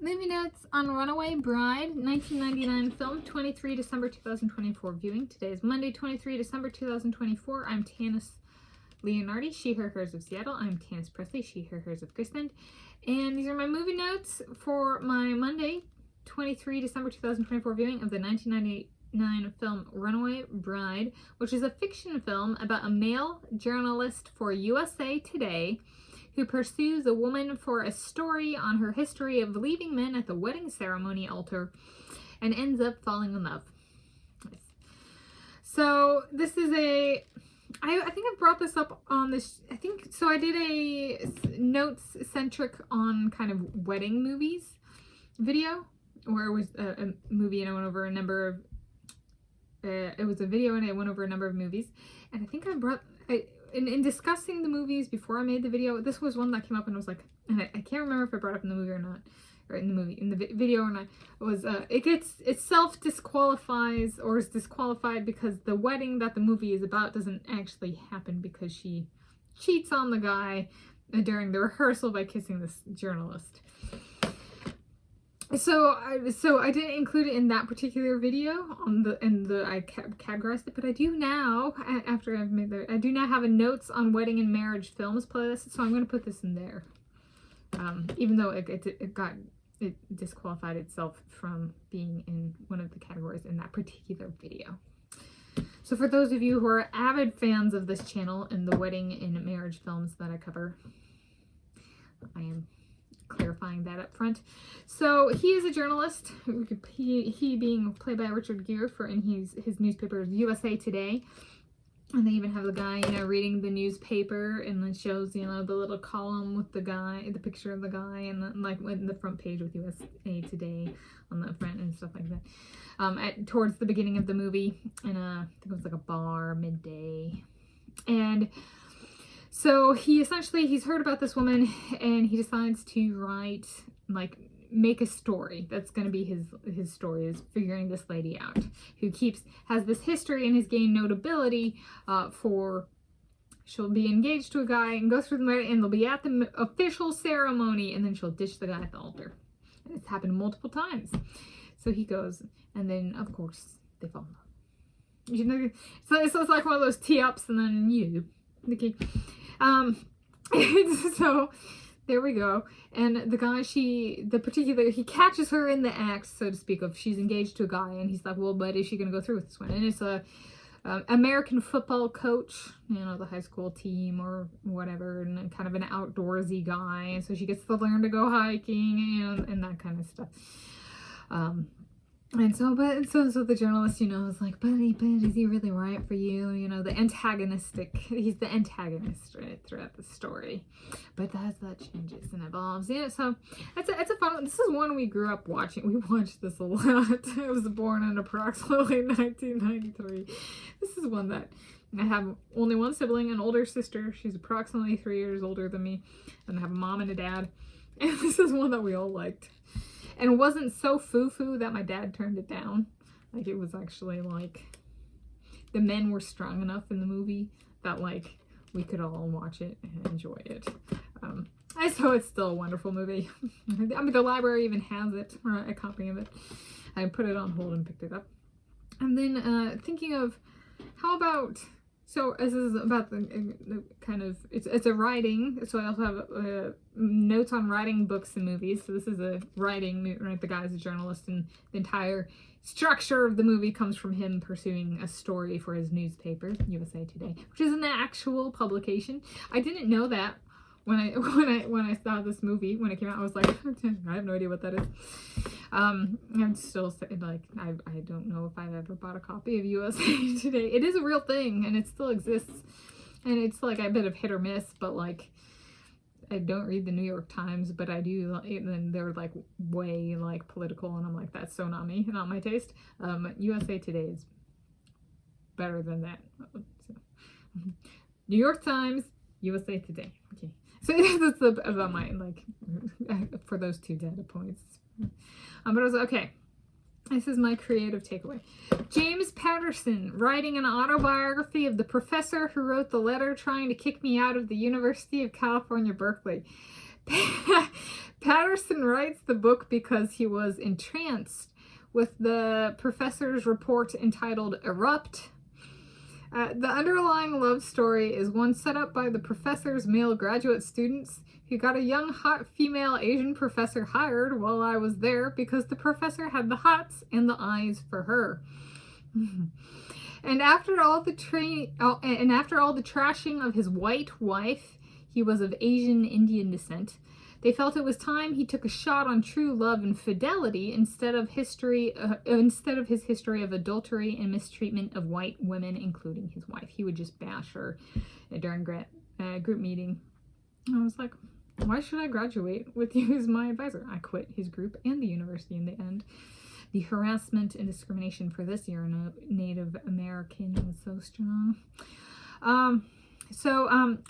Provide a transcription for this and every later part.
Movie notes on Runaway Bride, 1999 film, 23 December 2024 viewing. Today is Monday, 23 December 2024. I'm Tanis Leonhardi, she, her, hers of Seattle. I'm Tanis Coralee, she, her, hers of Christend. And these are my movie notes for my Monday, 23 December 2024 viewing of the 1999 film Runaway Bride, which is a fiction film about a male journalist for USA Today who pursues a woman for a story on her history of leaving men at the wedding ceremony altar and ends up falling in love. So this is I think I've brought this up on this, I did a notes-centric on kind of wedding movies video, where it was a movie and I went over a number of, it was a video and I went over a number of movies. And I think in discussing the movies before I made the video, this was one that came up and I was like, and I can't remember if I brought it up in the movie or not, or in the video or not. It was, it self-disqualifies or is disqualified because the wedding that the movie is about doesn't actually happen because she cheats on the guy during the rehearsal by kissing this journalist. So I didn't include it in that particular video I categorized it, but I do now, after I've made I do now have a notes on wedding and marriage films playlist, so I'm going to put this in there. Even though it disqualified itself from being in one of the categories in that particular video. So for those of you who are avid fans of this channel and the wedding and marriage films that I cover, I am clarifying that up front. So he is a journalist, he being played by Richard Gere and his newspaper is USA Today. And they even have the guy, reading the newspaper, and then shows, the little column with the guy, the picture of the guy, and then, like, in the front page with USA Today on the front and stuff like that. Towards the beginning of the movie, and I think it was like a bar, midday. And so he's heard about this woman, and he decides to write, make a story that's going to be his story, is figuring this lady out, who has this history and has gained notability she'll be engaged to a guy and go through the wedding, and they'll be at the official ceremony, and then she'll ditch the guy at the altar. And it's happened multiple times. So he goes, and then of course they fall in love. So it's like one of those tee-ups, and then okay. So there we go. And the guy, he catches her in the act, so to speak, of she's engaged to a guy, and he's like, well, but is she going to go through with this one? And it's a American football coach, the high school team or whatever, and kind of an outdoorsy guy, and so she gets to learn to go hiking, and that kind of stuff. And so the journalist, is like, but is he really right for you? He's the antagonist right throughout the story. But as that changes and evolves, so it's a fun one. This is one we grew up watching. We watched this a lot. I was born in approximately 1993. This is one that I have only one sibling, an older sister. She's approximately 3 years older than me. And I have a mom and a dad. And this is one that we all liked. And it wasn't so foo-foo that my dad turned it down. It was actually, the men were strong enough in the movie that, we could all watch it and enjoy it. So it's still a wonderful movie. The library even has it, or a copy of it. I put it on hold and picked it up. And then, thinking of, how about... So this is about the kind of, it's a writing, so I also have notes on writing books and movies. So this is a writing, right? The guy's a journalist, and the entire structure of the movie comes from him pursuing a story for his newspaper, USA Today, which is an actual publication. I didn't know that when I saw this movie, when it came out. I was like, I have no idea what that is. I'm still I don't know if I've ever bought a copy of USA Today. It is a real thing, and it still exists, and it's a bit of hit or miss, but I don't read the New York Times, but I do, and they're way political, and I'm like, that's so not me, not my taste. USA Today is better than that. So, New York Times, USA Today. Okay. So that's about my, for those two data points. But I was okay. This is my creative takeaway. James Patterson, writing an autobiography of the professor who wrote the letter trying to kick me out of the University of California, Berkeley. Patterson Patterson writes the book because he was entranced with the professor's report entitled Erupt. The underlying love story is one set up by the professor's male graduate students who got a young, hot female Asian professor hired while I was there because the professor had the hots and the eyes for her. And after all the trashing of his white wife, he was of Asian Indian descent, they felt it was time he took a shot on true love and fidelity instead of his history of adultery and mistreatment of white women, including his wife. He would just bash her during group meeting. I was like, why should I graduate with you as my advisor? I quit his group and the university in the end. The harassment and discrimination for this year Native American was so strong.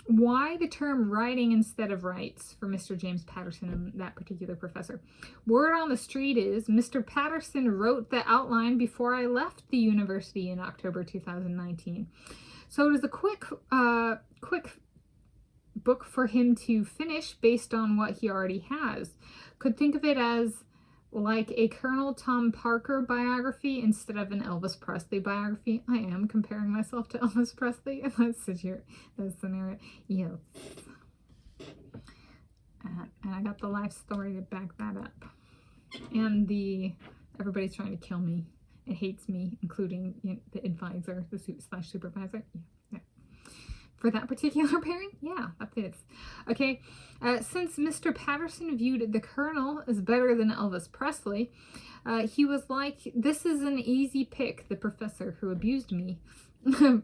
Why the term writing instead of rights for Mr. James Patterson and that particular professor? Word on the street is Mr. Patterson wrote the outline before I left the university in October 2019. So it is a quick book for him to finish based on what he already has. Could think of it as like a Colonel Tom Parker biography instead of an Elvis Presley biography. I am comparing myself to Elvis Presley in that scenario. Yes. And I got the life story to back that up. And everybody's trying to kill me and hates me, including the advisor, the supervisor. Yeah. For that particular pairing, yeah, that fits. Okay, since Mr. Patterson viewed the Colonel as better than Elvis Presley, he was like, this is an easy pick, the professor who abused me. The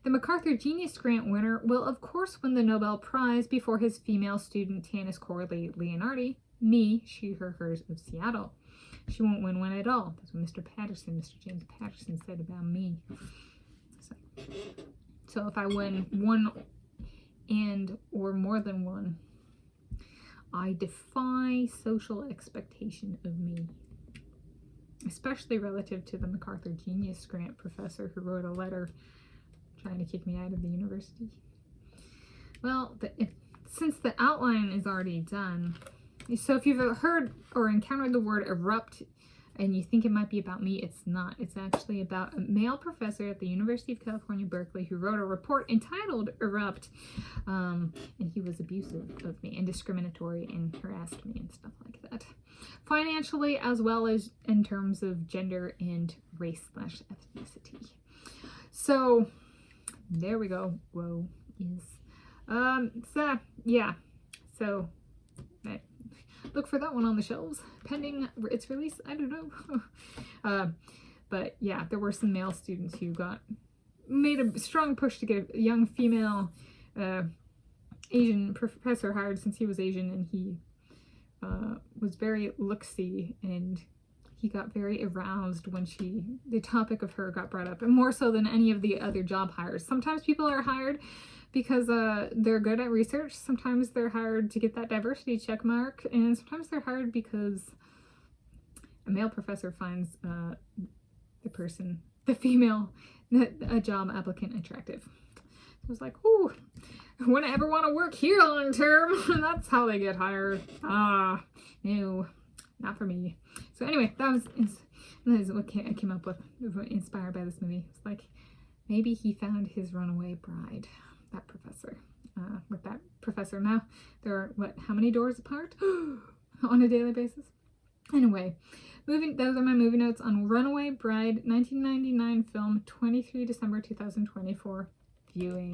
MacArthur Genius Grant winner will, of course, win the Nobel Prize before his female student, Tanis Coralee Leonhardi, me, she, her, hers of Seattle. She won't win one at all. That's what Mr. James Patterson said about me. So if I win one or more than one, I defy social expectation of me, especially relative to the MacArthur Genius Grant professor who wrote a letter trying to kick me out of the university. Well, since the outline is already done, so if you've heard or encountered the word erupt and you think it might be about me, it's not. It's actually about a male professor at the University of California, Berkeley, who wrote a report entitled Erupt, and he was abusive of me and discriminatory and harassed me and stuff like that. Financially, as well as in terms of gender and race/ethnicity. So, there we go. Whoa, yes. So, look for that one on the shelves, pending its release. I don't know. But yeah, there were some male students who made a strong push to get a young female Asian professor hired since he was Asian, and he was very look-see, and he got very aroused when the topic of her got brought up, and more so than any of the other job hires. Sometimes people are hired because they're good at research. Sometimes they're hired to get that diversity check mark, and sometimes they're hired because a male professor finds the female, a job applicant attractive. I was like, ooh, I wouldn't ever want to work here long term. That's how they get hired. No, not for me. So anyway, that is what I came up with, inspired by this movie. It's like, maybe he found his runaway bride. That professor, with that professor. Now, there are, how many doors apart on a daily basis? Anyway, those are my movie notes on Runaway Bride, 1999 film, 23 December 2024 viewing.